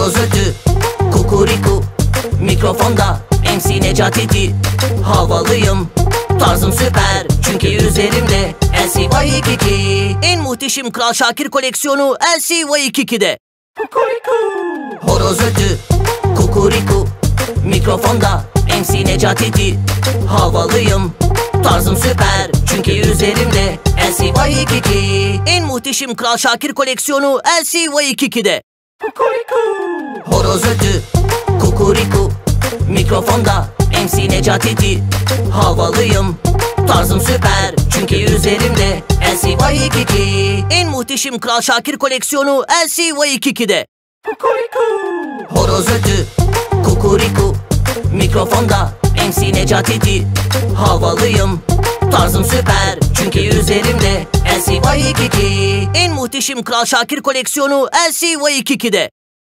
Horoz ötü, kukuriku, mikrofonda MC Necati. Havalıyım, tarzım süper, çünkü üzerimde LCY22. En muhteşem Kral Şakir koleksiyonu LCY22'de. Horoz ötü, kukuriku, mikrofonda MC Necati. Havalıyım, tarzım süper, çünkü üzerimde LCY22. En muhteşem Kral Şakir koleksiyonu LCY22'de. Horoz ötü, kukuriku, mikrofonda MC Necati. Havalıyım, tarzım süper, çünkü üzerimde LCY22. En muhteşem Kral Şakir koleksiyonu LCY22'de. Horoz ötü, kukuriku, mikrofonda MC Necati. Havalıyım, tarzım süper, çünkü üzerimde LCY22. En muhteşem Kral Şakir koleksiyonu LCY22'de.